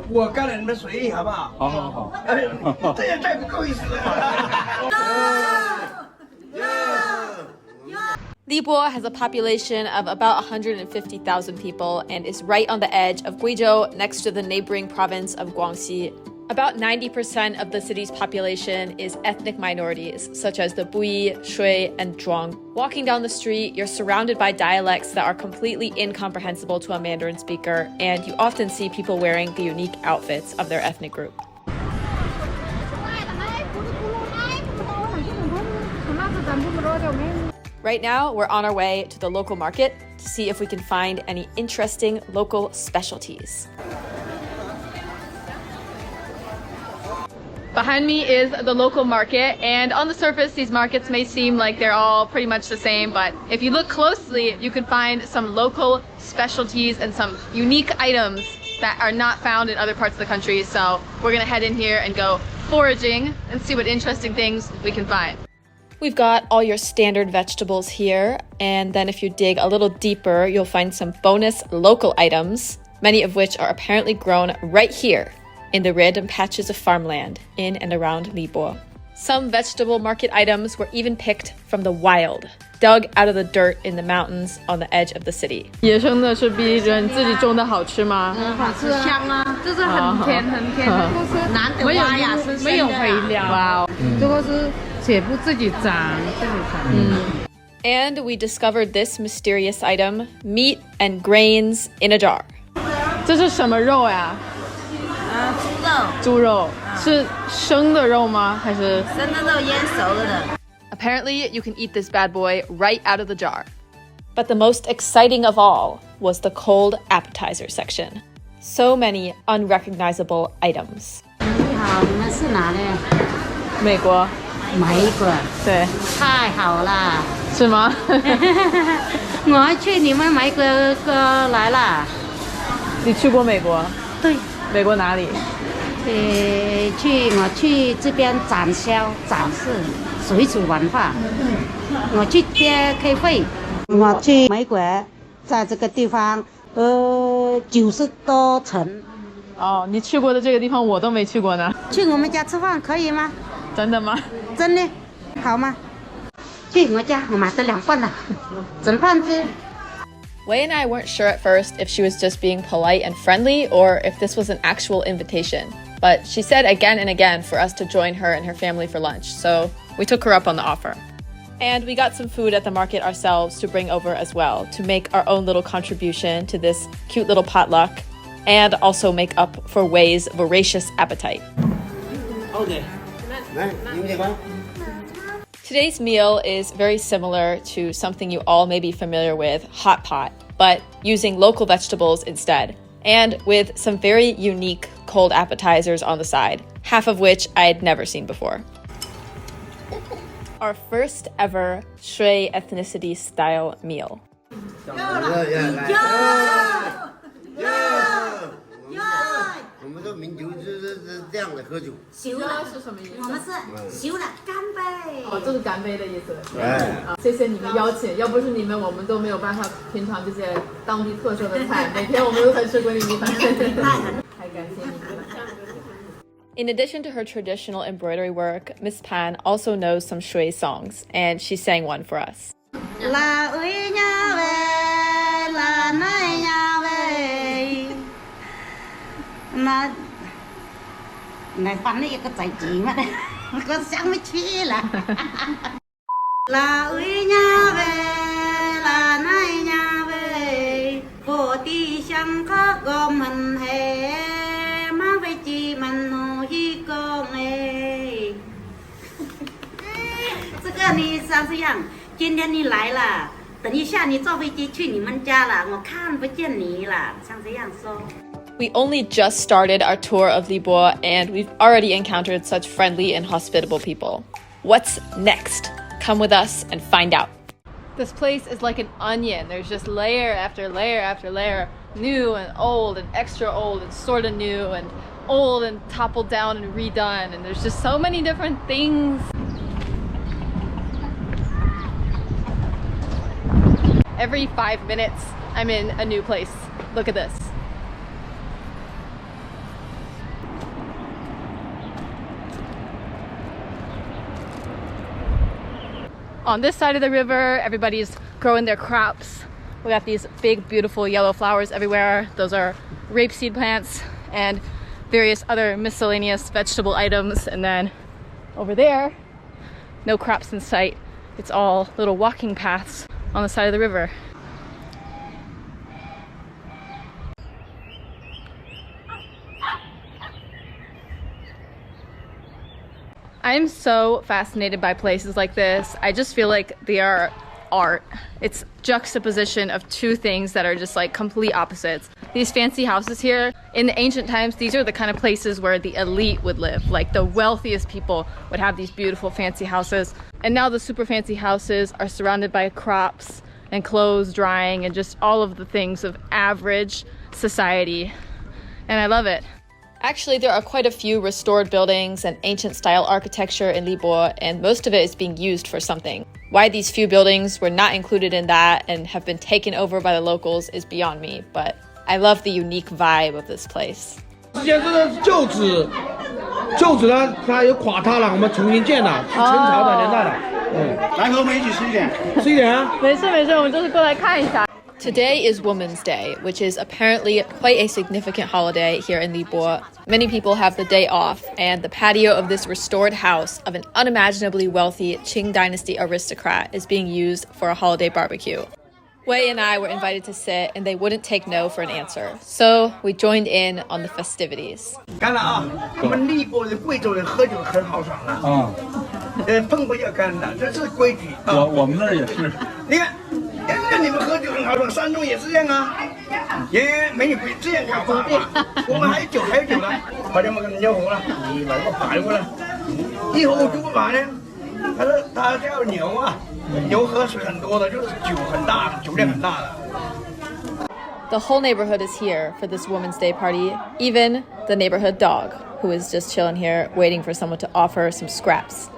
我干了你们随意好不好？好好好。这也太不够意思了。Libo has a population of about 150,000 people and is right on the edge of GUIZHOU next to the neighboring province of Guangxi. About 90% of the city's population is ethnic minorities, such as the Bui, Shui, and Zhuang. Walking down the street, you're surrounded by dialects that are completely incomprehensible to a Mandarin speaker, and you often see people wearing the unique outfits of their ethnic group. Right now, we're on our way to the local market to see if we can find any interesting local specialties. Behind me is the local market, and on the surface these markets may seem like they're all pretty much the same, but if you look closely you can find some local specialties and some unique items that are not found in other parts of the country. So we're gonna head in here and go foraging and see what interesting things we can find. We've got all your standard vegetables here, and then if you dig a little deeper you'll find some bonus local items, many of which are apparently grown right here in the random patches of farmland in and around Libo. Some vegetable market items were even picked from the wild, dug out of the dirt in the mountains on the edge of the city. 野生的是比人自己种的好吃吗？好吃香啊，这是很甜很甜的，难得挖呀，没有肥料。哇哦，这个是全部自己长，自己长。And we discovered this mysterious item, meat and grains in a jar. 这是什么肉呀？猪肉。猪肉是生的肉吗？还是生的肉腌熟了的？ Apparently, you can eat this bad boy right out of the jar. But the most exciting of all was the cold appetizer section. So many unrecognizable items. 你好，你们是哪里？美国？美国。对。太好了。是吗？我去你们美国来了。你去过美国？对。美国哪里？我去这边展示水煮文化。我去边开会。我去美国，在这个地方90多层。哦，你去过的这个地方我都没去过呢。去我们家吃饭可以吗？真的吗？真的，好吗？去我家，我买了2份了，整饭吃。Wei and I weren't sure at first if she was just being polite and friendly or if this was an actual invitation. But she said again and again for us to join her and her family for lunch, so we took her up on the offer. And we got some food at the market ourselves to bring over as well, to make our own little contribution to this cute little potluck, and also make up for Wei's voracious appetite. Okay. Today's meal is very similar to something you all may be familiar with, hot pot, but using local vegetables instead, and with some very unique cold appetizers on the side, half of which I'd never seen before. Our first ever Shui ethnicity style meal. In addition to her traditional embroidery work, Miss Pan also knows some Shui songs, and she sang one for us. Này phán đi có giải trí mà đây có sáng mới chi là ơi nhà về là nay nhà về cô đi sang có gom mình hè mang về chi mình nô hi con ấy 这个你像这样今天你来了等一下你坐飞机去你们家了我看不见你了像这样说 We only just started our tour of Libo, and we've already encountered such friendly and hospitable people. What's next? Come with us and find out. This place is like an onion. There's just layer after layer after layer, new and old and extra old and sort of new and old and toppled down and redone, and there's just so many different things. Every 5 minutes, I'm in a new place. Look at this. On this side of the river, everybody's growing their crops. We got these big, beautiful yellow flowers everywhere. Those are rapeseed plants and various other miscellaneous vegetable items. And then over there, no crops in sight. It's all little walking paths on the side of the river. I am so fascinated by places like this. I just feel like they are art. It's juxtaposition of two things that are just like complete opposites. These fancy houses here, in the ancient times, these are the kind of places where the elite would live. Like the wealthiest people would have these beautiful fancy houses. And now the super fancy houses are surrounded by crops and clothes drying and just all of the things of average society. And I love it. Actually, there are quite a few restored buildings and ancient style architecture in Libo, and most of it is being used for something. Why these few buildings were not included in that and have been taken over by the locals is beyond me, but I love the unique vibe of this place. 之前这个旧址呢，它有垮塌了，我们重新建的，是清朝的年代的。来和我们一起吃一点，吃一点啊。没事没事，我们就是过来看一下。Today is Women's Day, which is apparently quite a significant holiday here in Libo. Many people have the day off, and the patio of this restored house of an unimaginably wealthy Qing dynasty aristocrat is being used for a holiday barbecue. Wei and I were invited to sit, and they wouldn't take no for an answer. So we joined in on the festivities. 干了啊！我们丽波人、贵州人喝酒很豪爽了啊。碰不要干的，这是规矩。我们那儿也是。你看。 你们喝酒很豪爽，山东也是这样啊，也美女不这样搞法。我们还有酒呢，把这么跟牛活了，你把这个摆过来，以后就不摆呢。他叫牛啊，牛喝水很多的，就是酒很大的，酒量很大的。The whole neighborhood is here for this Women's Day party, even the neighborhood dog, who is just chilling here, waiting for someone to offer some scraps.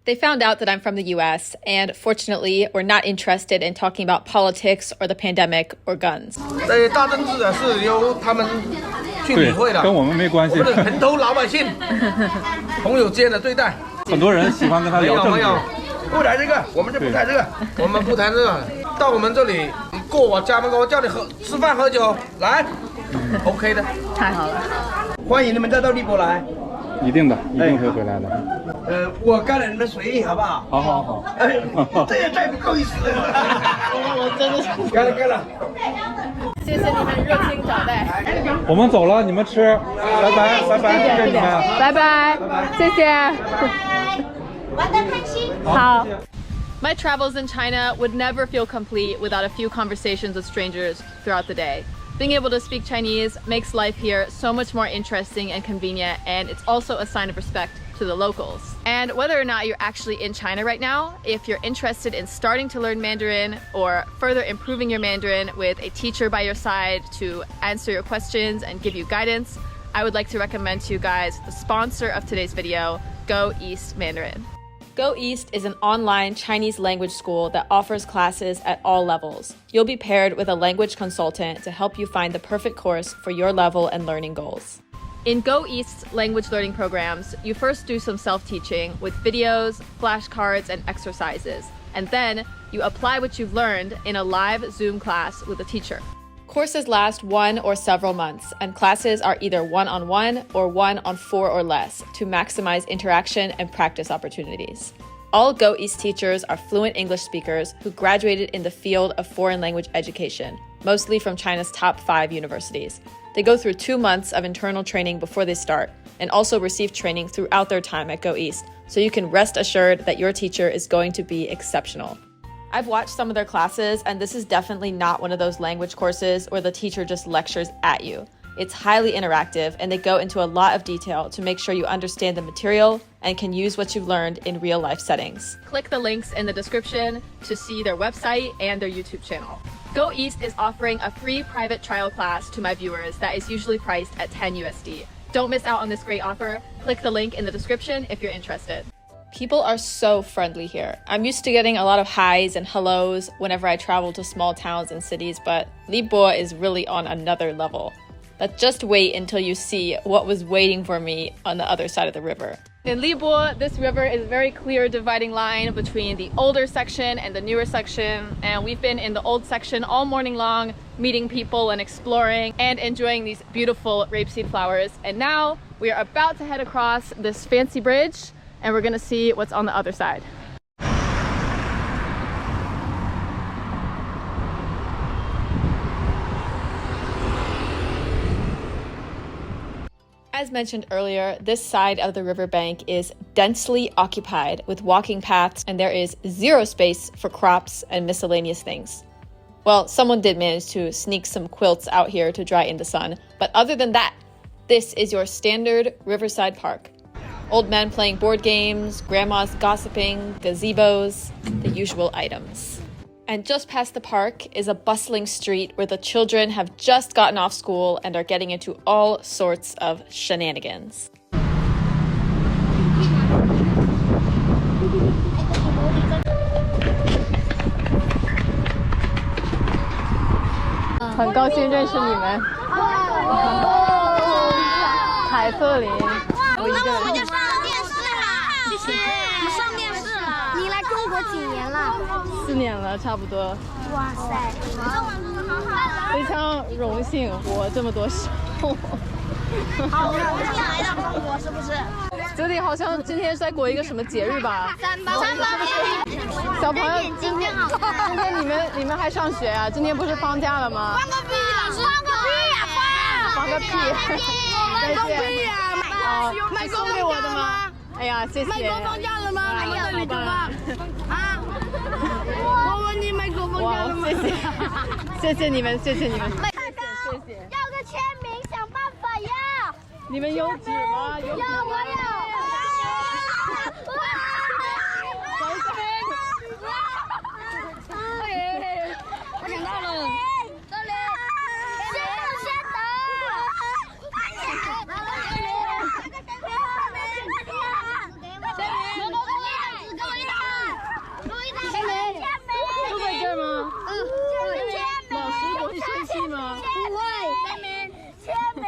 They found out that I'm from the US, and fortunately, we're not interested in talking about politics or the pandemic or guns. 大政治的是由他们去理会的，跟我们没关系。我们是平头老百姓，朋友之间的对待。很多人喜欢跟他聊政治。没有，不谈这个，我们就不谈这个，我们不谈这个。到我们这里，你过我家门口叫你吃饭喝酒，来 ，OK 的。太好了，欢迎你们再到丽波来。 一定的，一定会回来的。我干了你们随意好不好？好好好。这也太不够意思了。我真的是。干了干了。谢谢你们热情招待。我们走了，你们吃，拜拜拜拜，谢谢你们，拜拜，谢谢。玩得开心。好。My travels in China would never feel complete without a few conversations with strangers throughout the day. Being able to speak Chinese makes life here so much more interesting and convenient, and it's also a sign of respect to the locals. And whether or not you're actually in China right now, if you're interested in starting to learn Mandarin or further improving your Mandarin with a teacher by your side to answer your questions and give you guidance, I would like to recommend to you guys the sponsor of today's video, Go East Mandarin. Go East is an online Chinese language school that offers classes at all levels. You'll be paired with a language consultant to help you find the perfect course for your level and learning goals. In Go East's language learning programs, you first do some self-teaching with videos, flashcards, and exercises, and then you apply what you've learned in a live Zoom class with a teacher. Courses last 1 or several months, and classes are either one-on-one or 1-on-4 or less to maximize interaction and practice opportunities. All Go East teachers are fluent English speakers who graduated in the field of foreign language education, mostly from China's top 5 universities. They go through 2 months of internal training before they start, and also receive training throughout their time at Go East, so you can rest assured that your teacher is going to be exceptional. I've watched some of their classes, and this is definitely not one of those language courses where the teacher just lectures at you. It's highly interactive, and they go into a lot of detail to make sure you understand the material and can use what you've learned in real-life settings. Click the links in the description to see their website and their YouTube channel. Go East is offering a free private trial class to my viewers that is usually priced at 10 USD. Don't miss out on this great offer. Click the link in the description if you're interested. People are so friendly here. I'm used to getting a lot of hi's and hellos whenever I travel to small towns and cities, but Libo is really on another level. But just wait until you see what was waiting for me on the other side of the river. In Libo, this river is a very clear dividing line between the older section and the newer section, and we've been in the old section all morning long, meeting people and exploring and enjoying these beautiful rapeseed flowers. And now we are about to head across this fancy bridge, and we're gonna see what's on the other side. As mentioned earlier, this side of the riverbank is densely occupied with walking paths, and there is zero space for crops and miscellaneous things. Well, someone did manage to sneak some quilts out here to dry in the sun, but other than that, this is your standard riverside park. Old men playing board games, grandmas gossiping, gazebos, the usual items. And just past the park is a bustling street where the children have just gotten off school and are getting into all sorts of shenanigans. 很高兴认识你们。凯瑟琳，我一个人。我就上电视了，谢谢。你上电视了？你来中国几年了4年了，差不多。哇塞，非常荣幸活这么多时候。好荣幸来到中国，是不是？这里好像今天是在过一个什么节日吧？三八节。小朋友，今天你们还上学啊？今天不是放假了吗？放个屁，老师！放个屁呀！放个屁！再见。哦，是送给我的吗？哎呀，谢谢。美国放假了吗？那你干嘛？啊？我问你，美国放假了吗？谢谢你们，谢谢你们。谢谢。要个签名，想办法要。你们有纸吗？有纸吗？我有。我想到了，这里，先等。都在这儿吗？老师不会生气吗？不会。签名。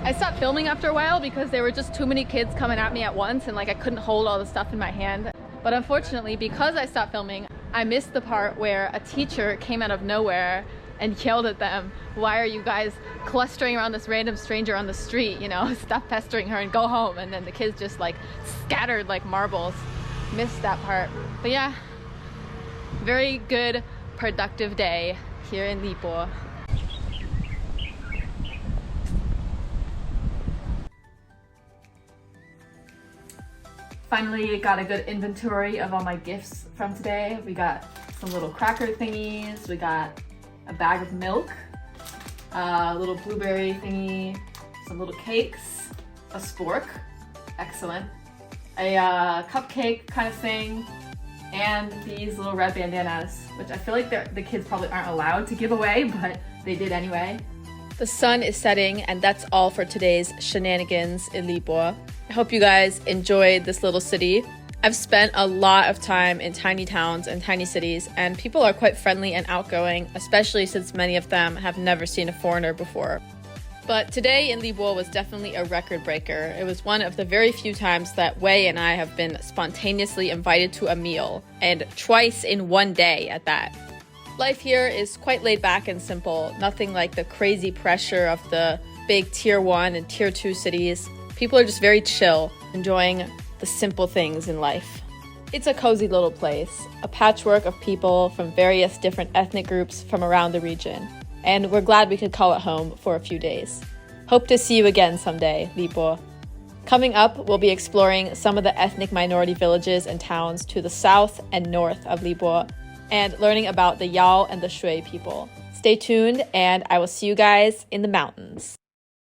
I stopped filming after a while because there were just too many kids coming at me at once, and like I couldn't hold all the stuff in my hand. But unfortunately, because I stopped filming, I missed the part where a teacher came out of nowhere and yelled at them, "Why are you guys clustering around this random stranger on the street? You know, stop pestering her and go home." And then the kids just like scattered like marbles. Missed that part. But yeah, very good, productive day here in Libo. Finally got a good inventory of all my gifts from today. We got some little cracker thingies, we got a bag of milk, a little blueberry thingy, some little cakes, a spork, excellent, a cupcake kind of thing, and these little red bandanas, which I feel like the kids probably aren't allowed to give away, but they did anyway. The sun is setting, and that's all for today's shenanigans in Libo. I hope you guys enjoyed this little city. I've spent a lot of time in tiny towns and tiny cities, and people are quite friendly and outgoing, especially since many of them have never seen a foreigner before. But today in Libo was definitely a record breaker. It was one of the very few times that Wei and I have been spontaneously invited to a meal, and twice in one day at that. Life here is quite laid back and simple, nothing like the crazy pressure of the big tier 1 and tier 2 cities. People are just very chill, enjoying the simple things in life. It's a cozy little place, a patchwork of people from various different ethnic groups from around the region. And we're glad we could call it home for a few days. Hope to see you again someday, Libo. Coming up, we'll be exploring some of the ethnic minority villages and towns to the south and north of Libo, and learning about the Yao and the Shui people. Stay tuned, and I will see you guys in the mountains.